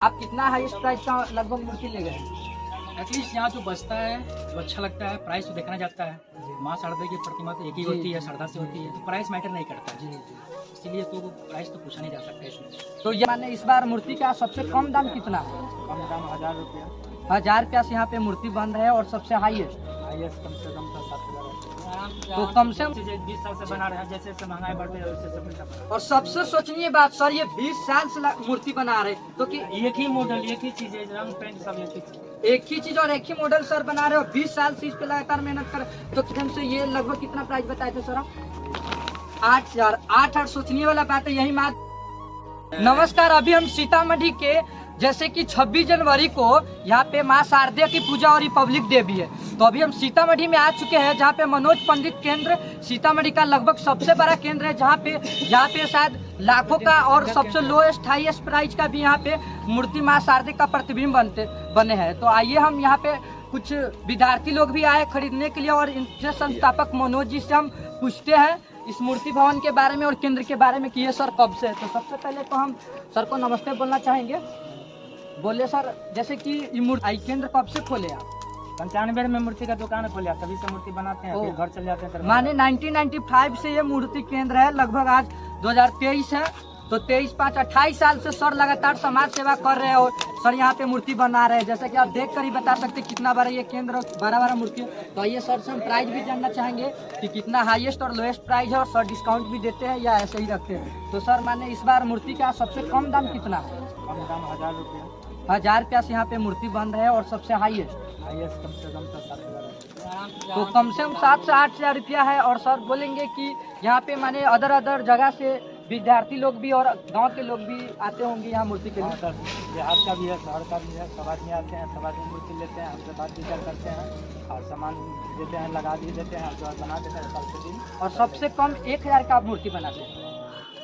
आप कितना highest price का लगभग मूर्ति ले गए? एटलीस्ट यहाँ जो बचता है वो अच्छा लगता है, प्राइस तो देखना जाता है। माँ शारदा की प्रतिमा तो एक ही होती है, श्रद्धा से होती है, तो प्राइस मैटर नहीं करता है। इसीलिए तो प्राइस तो पूछा नहीं जा सकता इसमें। तो ये माने इस बार मूर्ति का सबसे कम दाम कितना है? कम दाम 1000 रुपया, 1000 रुपया से यहाँ पे मूर्ति बन रहा है। और सबसे हाईएस्ट कम से कम 7,000। तो कम से कम 20 साल से बना रहे हैं, जैसे जैसे महंगाई बढ़ रही है वैसे सब पैसा बढ़ और सबसे सोचनीय बात सर, ये 20 साल से मूर्ति बना रहे तो कि रहा है। एक ही मॉडल, एक ही चीज है, रंग पेंट सब एक ही चीज। एक ही चीज और एक ही मॉडल सर बना रहे हो, 20 साल से इस पे लगातार मेहनत कर। तो कितने से ये लगभग कितना प्राइस बताए थे सर आप? 8000। 8 सोचनीय वाला बात है, यही बात। नमस्कार, अभी हम सीतामढ़ी के जैसे कि 26 जनवरी को यहाँ पे माँ शारदा की पूजा और रिपब्लिक डे भी है, तो अभी हम सीतामढ़ी में आ चुके हैं जहाँ पे मनोज पंडित केंद्र सीतामढ़ी का लगभग सबसे बड़ा केंद्र है, जहाँ पे शायद लाखों का और सबसे लोएस्ट हाईएस्ट प्राइस का भी यहाँ पे मूर्ति माँ शारदा का प्रतिबिंब बने हैं। तो आइए हम यहाँ पे कुछ विद्यार्थी लोग भी आए खरीदने के लिए और इनसे संस्थापक मनोज जी से हम पूछते हैं इस मूर्ति भवन के बारे में और केंद्र के बारे में कि ये सर कब से है। तो सबसे पहले तो हम सर को नमस्ते बोलना चाहेंगे। बोले सर, जैसे कि ये मूर्ति केंद्र कब से खोले आप? 95 में मूर्ति का दुकान खोला, तभी से मूर्ति बनाते हैं, फिर घर चले जाते हैं। माने 1995 से ये मूर्ति केंद्र है, लगभग आज 2023 है, तो 23-5-28 साल से सर लगातार समाज सेवा कर रहे हैं और सर यहाँ पे मूर्ति बना रहे हैं। जैसा कि आप देख कर ही बता सकते कितना बड़ा ये केंद्र, बड़ा मूर्ति है। तो आइए सर से हम प्राइस भी जानना चाहेंगे कि कितना हाईएस्ट और लोएस्ट प्राइस है, और सर डिस्काउंट भी देते हैं या ऐसे ही रखते हैं। तो सर माने इस बार मूर्ति का सबसे कम दाम कितना है? कम दाम 1000 रुपया, 1000 रुपया से यहाँ पे मूर्ति बन रहा है। और सबसे हाईएस्ट कम से कम 7,000। तो कम से कम 7 से 8 हजार रुपया है। और सर बोलेंगे कि यहाँ पे माने अदर जगह से विद्यार्थी लोग भी और गांव के लोग भी आते होंगे यहाँ मूर्ति के लिए? सर, देहात का भी है, शहर का भी है, सब आदमी आते हैं, सब आदमी मूर्ति लेते हैं, हमसे बात विचार करते हैं और सामान देते हैं, लगा भी देते हैं, जो बना देते हैं साल के दिन। और सबसे कम 1000 का आप मूर्ति बनाते हैं।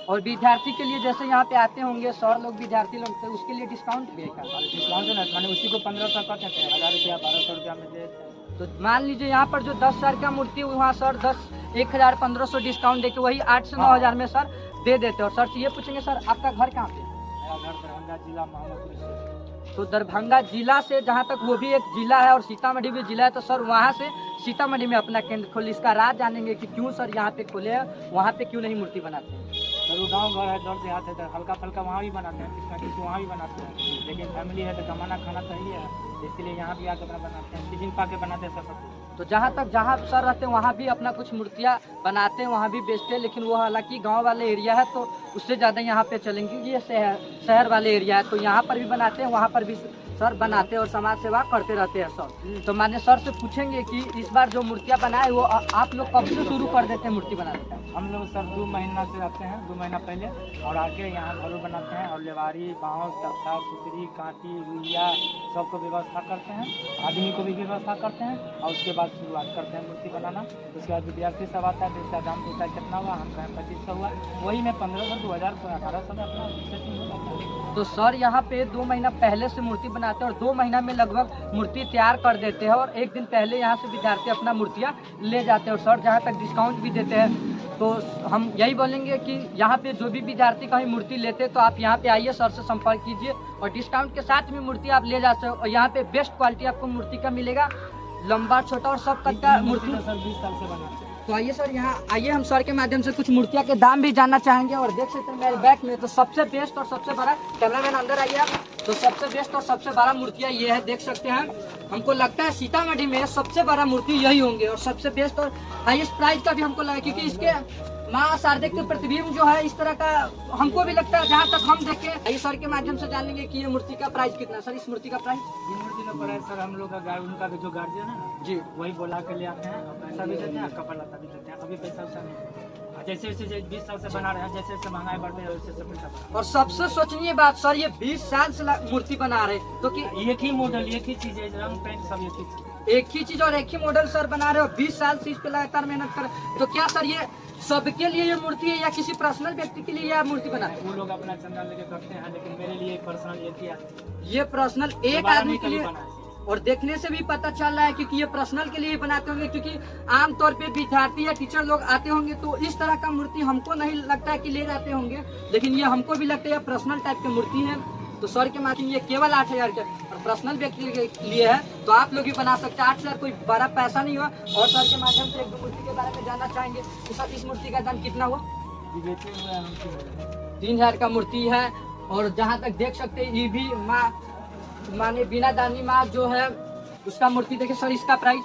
और विद्यार्थी के लिए जैसे यहाँ पे आते होंगे सर लोग, विद्यार्थी लोग, तो उसके लिए डिस्काउंट भी है क्या? डिस्काउंट है ना, मैंने उसी को 1500 का कहते हैं, 1000 रुपया 1200 रुपया में दे देते हैं। तो मान लीजिए यहाँ पर जो 10,000 का मूर्ति वहाँ सर 10,1500 डिस्काउंट देके वही 8 से 9,000 में सर दे देते। और सर से ये पूछेंगे सर आपका घर कहाँ पे? मेरा घर दरभंगा जिला मोहम्मदपुर से। तो दरभंगा जिला से, जहाँ तक वो भी एक जिला है और सीतामढ़ी भी जिला है, तो सर वहाँ से सीतामढ़ी में अपना केंद्र खोले। इसका राज जानेंगे कि क्यों सर यहाँ पे खोले हैं, वहाँ पे क्यों नहीं मूर्ति बनाते हैं? सर वो गाँव घर है, दौड़ देहात है, तो हल्का फल्का वहाँ भी बनाते हैं, किसी ना किसी वहाँ भी बनाते हैं, लेकिन फैमिली है तो कमाना खाना चाहिए है, इसलिए यहाँ भी आकर अपना बनाते हैं, टिफिन पा के बनाते हैं सब। तो जहाँ सर रहते हैं वहाँ भी अपना कुछ मूर्तियाँ बनाते हैं, वहाँ भी बेचते हैं, लेकिन वो हालांकि गांव वाले एरिया है तो उससे ज़्यादा यहाँ पे चलेंगे। ये शहर वाले एरिया है, तो यहाँ पर भी बनाते हैं, वहाँ पर भी सर बनाते हैं और समाज सेवा करते रहते हैं सर। तो माने सर से पूछेंगे कि इस बार जो मूर्तियाँ बनाए वो आप लोग कब से शुरू कर देते हैं मूर्ति बनाने का? हम लोग सर 2 महीना से आते हैं, 2 महीना पहले, और आके यहाँ घरों बनाते हैं और लेवारी, बाँस, तख्ता, सुतरी, कांटी, रुइया सबको व्यवस्था करते हैं, आदमी को भी व्यवस्था करते हैं, और उसके बाद शुरुआत करते हैं मूर्ति बनाना। उसके बाद विद्यार्थी सब आता है, तो इसका दाम पूछता है कितना हुआ, हम कहें 2500 हुआ, वही में 1500, 2000, 1800 में अपना सेटिंग हो जाता है। तो सर यहाँ पे 2 महीना पहले से मूर्ति बनाते हैं और 2 महीना में लगभग मूर्ति तैयार कर देते हैं, और 1 दिन पहले यहाँ से विद्यार्थी अपना मूर्तियाँ ले जाते हैं। और सर जहाँ तक डिस्काउंट भी देते हैं, तो हम यही बोलेंगे कि यहाँ पे जो भी विद्यार्थी कहीं मूर्ति लेते हैं तो आप यहाँ पे आइए, सर से संपर्क कीजिए और डिस्काउंट के साथ में मूर्ति आप ले जा सकते हो। और यहाँ पे बेस्ट क्वालिटी आपको मूर्ति का मिलेगा, लंबा छोटा और सब कद का मूर्ति। सर 20 साल से बनाते हैं। तो आइए सर, यहाँ आइए, हम सर के माध्यम से कुछ मूर्तियाँ के दाम भी जानना चाहेंगे। और देख सकते हैं मेरे बैक में तो सबसे बेस्ट और सबसे बड़ा, कैमरामैन अंदर आइए आप, तो सबसे बेस्ट और सबसे बड़ा मूर्तियाँ ये है, देख सकते हैं। हमको लगता है सीतामढ़ी में सबसे बड़ा मूर्ति यही होंगे और सबसे बेस्ट और हाईएस्ट प्राइस का भी हमको लगा, क्योंकि इसके माँ शारदा के प्रतिबिंब जो है इस तरह का हमको भी लगता है, जहाँ तक हम देखे। आइए सर के माध्यम से जान लेंगे कि ये मूर्ति का प्राइस कितना। सर इस मूर्ति का प्राइस? ये मूर्ति का प्राइस सर हम लोग का उनका जो गार्जियन है ना जी, वही बोला के ले आते हैं, और पैसा भी देते हैं, कपड़ा लता भी देते हैं। अभी पैसा वैसा नहीं, जैसे जैसे 20 साल से बना रहे हैं, जैसे जैसे महंगाई बढ़ रही है वैसे सब पैसा बढ़। और सबसे सोचनीय बात सर, ये 20 साल से मूर्ति बना रहे तो कि एक ही मॉडल, एक ही चीज है, रंग पेंट सब एक ही चीज। एक ही चीज और एक ही मॉडल सर बना रहे हो, 20 साल से इस पे लगातार मेहनत कर। तो क्या सर ये सबके लिए ये मूर्ति है या किसी पर्सनल व्यक्ति के लिए आप मूर्ति बनाते हैं? वो लोग अपना चंदा लेके करते हैं, लेकिन मेरे लिए पर्सनल एक ही है, ये पर्सनल एक आदमी के लिए, बना है। और देखने से भी पता चल रहा है क्योंकि ये पर्सनल के लिए ही बनाते होंगे, क्योंकि आमतौर पे विद्यार्थी या टीचर लोग आते होंगे तो इस तरह का मूर्ति हमको नहीं लगता है कि ले जाते होंगे, लेकिन ये हमको भी लगता है पर्सनल टाइप की मूर्ति है। तो सर के माध्यम ये केवल 8,000 के और पर्सनल व्यक्ति के लिए है तो आप लोग भी बना सकते हैं। 8,000 कोई बड़ा पैसा नहीं हुआ। और सर के माध्यम से एक दो मूर्ति के बारे में जानना चाहेंगे तो सर इस मूर्ति का दाम कितना हुआ? 3,000 का मूर्ति है। और जहाँ तक देख सकते हैं ये भी माँ माने बिना दानी माँ जो है उसका मूर्ति देखिए सर, इसका प्राइस।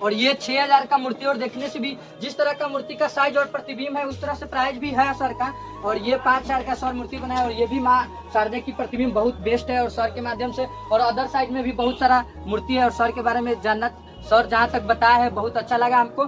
और ये 6,000 का मूर्ति और देखने से भी जिस तरह का मूर्ति का साइज और प्रतिबिंब है उस तरह से प्राइस भी है सर का। और ये 5,000 का सर मूर्ति बनाया और ये भी माँ शारदा की प्रतिबिंब बहुत बेस्ट है। और सर के माध्यम से और अदर साइड में भी बहुत सारा मूर्ति है और सर के बारे में जानना सर जहाँ तक बताया है बहुत अच्छा लगा हमको।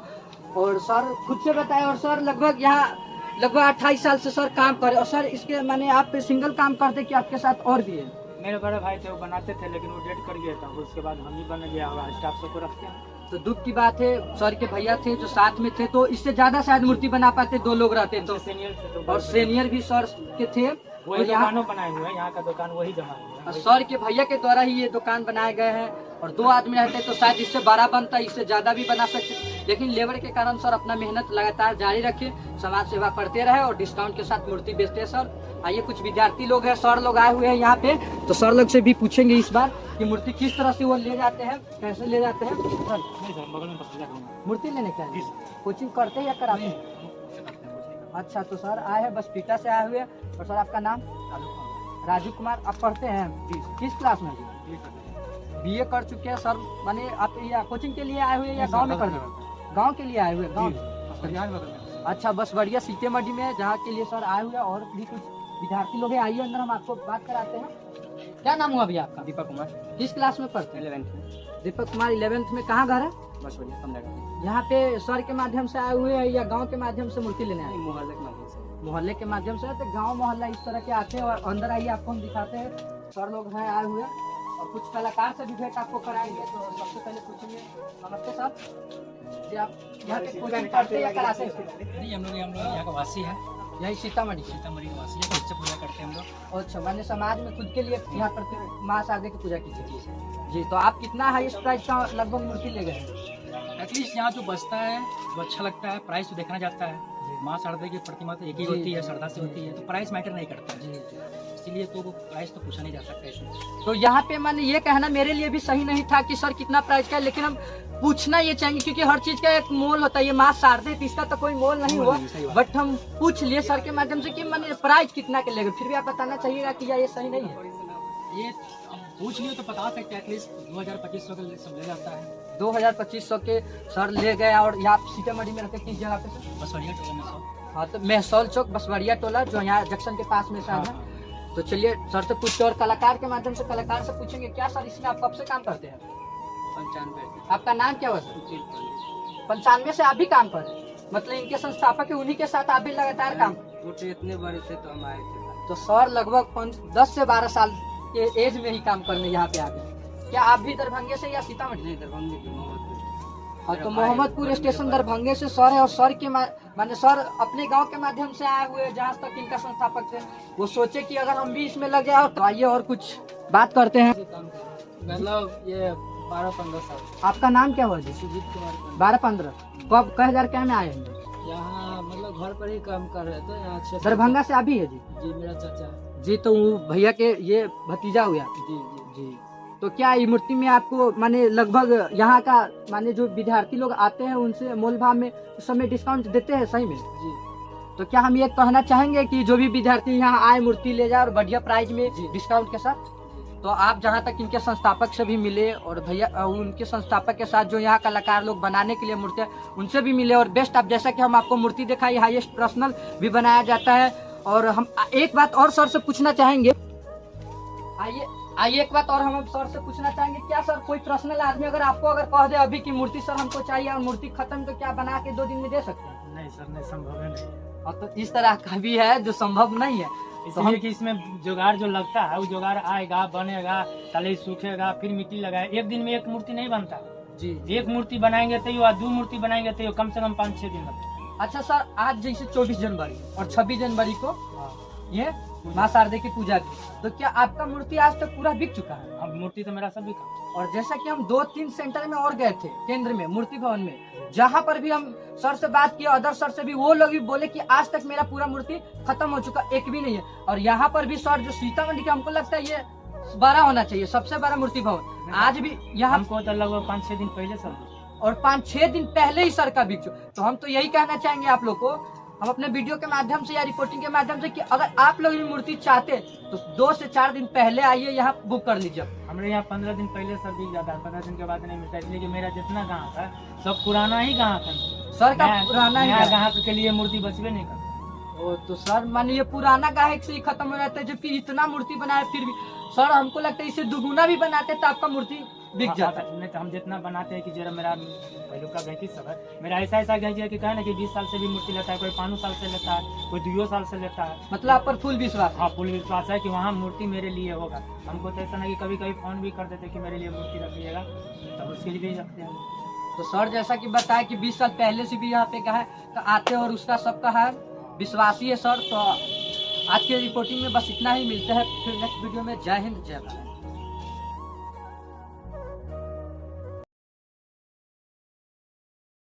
और सर खुद से बताया और सर लगभग यहाँ 28 साल से सर काम करे। और सर इसके माने आप सिंगल काम करते कि आपके साथ और भी है? मेरे बड़े भाई थे वो बनाते थे लेकिन वो डेट कर गया था, उसके बाद हम ही बन गया और स्टाफ सबको रखते हैं। तो दुख की बात है सर के भैया थे जो साथ में थे तो इससे ज्यादा शायद मूर्ति बना पाते, 2 लोग रहते तो। सीनियर थे तो और सीनियर भी सर के थे। वही दुकानों बनाए हुए हैं, यहाँ का दुकान वही जमाए हुए हैं। सर के भैया के द्वारा ही ये दुकान बनाए गए हैं। और 2 आदमी रहते तो शायद इससे बड़ा बनता, इससे ज्यादा भी बना सकते लेकिन लेबर के कारण सर अपना मेहनत लगातार जारी रखे, समाज सेवा करते रहे और डिस्काउंट के साथ मूर्ति बेचते हैं सर। आइए कुछ विद्यार्थी लोग हैं, सर लोग आए हुए हैं यहाँ पे तो सर लोग से भी पूछेंगे इस बार कि मूर्ति किस तरह से वो ले जाते हैं, कैसे ले जाते हैं। सर मूर्ति लेने क्या है? कोचिंग करते हैं या कराते हैं? अच्छा तो सर आए हैं बस पिता से आए हुए। और सर आपका नाम? राजू कुमार। आप पढ़ते हैं किस क्लास में? BA कर चुके हैं सर। माने आप या कोचिंग के लिए आए हुए या गांव में कर? गांव के लिए आए हुए गांव। अच्छा बस बढ़िया सीतामढ़ी में जहाँ के लिए सर आए हुए और भी कुछ विद्यार्थी लोग हैं। आइए अंदर हम आपको बात कराते हैं। क्या नाम हुआ भैया आपका? दीपक कुमार। किस क्लास में पढ़ते हैं? 11th में। दीपक कुमार 11th में। कहाँ घर है? बस बढ़िया समझेगा। यहाँ पे सर के माध्यम से आए हुए हैं या गांव के माध्यम से मूर्ति लेने आए? मोहल्ले के माध्यम से। मोहल्ले के माध्यम से। तो गांव मोहल्ला इस तरह के आते हैं। और अंदर आइए आपको हम दिखाते हैं। सर लोग हैं आए हुए और कुछ कलाकार से भी भेंट आपको कराएंगे। तो सबसे पहले पूछेंगे, नमस्ते सर जी, आप यहाँ पे कोचिंग करते हैं या कराते हैं? नहीं, हम लोग यहाँ का वासी है, यही सीतामढ़ी का वासी है, बच्चे पूजा करते हैं हम लोग। अच्छा मैंने समाज में खुद के लिए यहाँ करते माँ शारदा की पूजा की थी जी। तो आप कितना हाईएस्ट प्राइस का लगभग मूर्ति ले गए हैं? एटलीस्ट यहाँ जो बचता है वो अच्छा लगता है, प्राइस तो देखना जाता है। माँ शारदा की प्रतिमा तो एक ही होती है, श्रद्धा से होती है, तो प्राइस मैटर नहीं करता है, इसीलिए तो वो प्राइस तो पूछा नहीं जा सकता इसमें। तो यहाँ पे मैंने ये कहना मेरे लिए भी सही नहीं था कि सर कितना प्राइस का है, लेकिन हम पूछना ये चाहेंगे क्योंकि हर चीज का एक मोल होता है। ये माँ शारदा तो इसका तो कोई मोल नहीं हुआ, बट हम पूछ लिए सर के माध्यम से कि मैंने प्राइस कितना के लेगा। फिर भी आप बताना चाहिएगा कि ये सही नहीं है। ये पूछ लियो तो बता सकते हैं, एटलीस्ट 2,000-2,500 का सब ले जाता है। 2,000-2,500 के सर ले गए। और यहाँ सीतामढ़ी में रहते किस जगह पे सर? बसवड़िया टोला में। हाँ तो मेहसौल चौक बसवड़िया टोला जो यहाँ जंक्शन के पास में शायद है। तो चलिए सर से पूछते और कलाकार के माध्यम से कलाकार से पूछेंगे क्या सर इसमें आप कब से काम करते हैं? 95। आपका नाम क्या हुआ सर? 95 से आप भी काम कर रहे हैं, मतलब इनके संस्थापक है, उन्हीं के साथ आप भी लगातार काम? छोटे इतने बड़े थे तो हम आए थे। तो सर लगभग 10 से 12 साल के एज में ही काम करने यहाँ पे आ गए। क्या आप भी दरभंगे से या सीतामढ़ी? नहीं, दरभंगे। हाँ तो मोहम्मदपुर स्टेशन दरभंगे से सर है। और सर के माने सर अपने गांव के माध्यम से आए हुए जहाँ तक इनका संस्थापक थे, वो सोचे कि अगर हम भी इसमें लग जाए। तो आइए और कुछ बात करते हैं। मतलब ये 12-15 साल। आपका नाम क्या हुआ जी? सुजीत कुमार। 12-15 कब कह हजार क्या में आए हैं? यहाँ मतलब घर पर ही काम कर रहे थे। यहाँ दरभंगा से अभी है जी? जी मेरा चाचा जी। तो भैया के ये भतीजा हुआ? जी जी जी। तो क्या ये मूर्ति में आपको माने लगभग यहाँ का माने जो विद्यार्थी लोग आते हैं उनसे मोल भाव में उस समय डिस्काउंट देते हैं सही में? जी। तो क्या हम ये कहना चाहेंगे कि जो भी विद्यार्थी यहाँ आए मूर्ति ले जाए और बढ़िया प्राइस में डिस्काउंट के साथ? तो आप जहाँ तक इनके संस्थापक से भी मिले और भैया उनके संस्थापक के साथ जो यहाँ कलाकार लोग बनाने के लिए मूर्तियाँ उनसे भी मिले और बेस्ट आप जैसा कि हम आपको मूर्ति दिखाई हाईएस्ट पर्सनल भी बनाया जाता है। और हम एक बात और सर से पूछना चाहेंगे। आइए एक बात और हम सर से पूछना चाहेंगे, क्या सर कोई पर्सनल आदमी अगर आपको अगर कह दे अभी की मूर्ति सर हमको चाहिए और मूर्ति खत्म, तो क्या बना के 2 दिन में दे सकते हैं? नहीं सर, नहीं, संभव है नहीं। और तो इस तरह का भी है जो संभव नहीं है, इसलिए कि इसमें जुगाड़ जो लगता है वो जुगाड़ आएगा, बनेगा, तले सूखेगा, फिर मिट्टी लगाए। एक दिन में एक मूर्ति नहीं बनता जी। एक मूर्ति बनाएंगे तो 2 मूर्ति बनाएंगे तो कम से कम 5-6 दिन लगता है। अच्छा सर, आज जैसे 24 जनवरी और 26 जनवरी को ये माँ शारदे की पूजा की। तो क्या आपका मूर्ति आज तक पूरा बिक चुका है? अब मूर्ति तो मेरा सब बिका। और जैसा कि हम 2-3 सेंटर में और गए थे, केंद्र में, मूर्ति भवन में, जहाँ पर भी हम सर से बात किया, अदर सर से भी, वो लोग भी बोले कि आज तक मेरा पूरा मूर्ति खत्म हो चुका, एक भी नहीं है। और यहाँ पर भी सर जो सीतामढ़ी का, हमको लगता है ये बड़ा होना चाहिए, सबसे बड़ा मूर्ति भवन। आज भी यहाँ हमको तो लगभग 5-6 दिन पहले सर, और 5-6 दिन पहले ही सर का बिक चुका। तो हम तो यही कहना चाहेंगे आप लोग को, हम अपने वीडियो के माध्यम से या रिपोर्टिंग के माध्यम से, कि अगर आप लोग ये मूर्ति चाहते तो 2 से 4 दिन पहले आइए, यहाँ बुक कर लीजिए। हमारे यहाँ 15 दिन पहले सर बिक जाता है, 15 दिन के बाद नहीं मिलता, इसलिए कि मेरा जितना ग्राहक है सब पुराना ही ग्राहक है सर का पुराना ही नया है। ग्राहक के लिए मूर्ति बचबे नहीं करता। ओ तो सर मानिए पुराना गाहक से ही खत्म हो जाता है, जबकि इतना मूर्ति बनाए फिर भी। सर हमको लगता है इसे दुगुना भी बनाते तो आपका मूर्ति बिक जाता है। नहीं तो हम जितना बनाते हैं कि जरा मेरा पहले का गहकी सब है, मेरा ऐसा गहकी है कि कहे ना कि 20 साल से भी मूर्ति लेता है, कोई 5 साल से लेता है, कोई 2 साल से लेता है। मतलब आप पर फुल विश्वास है? हाँ, फुल विश्वास है कि वहाँ मूर्ति मेरे लिए होगा। हमको तो ऐसा नहीं कि कभी कभी फोन भी कर देते कि मेरे लिए मूर्ति रखिएगा, तब उसके लिए भी रखते हैं। तो सर जैसा कि बताया कि 20 साल पहले से भी यहाँ पे गए तो आते, और उसका सबका है विश्वासी है सर। तो आज के रिपोर्टिंग में बस इतना ही, मिलते हैं फिर नेक्स्ट वीडियो में। जय हिंद, जय भारत।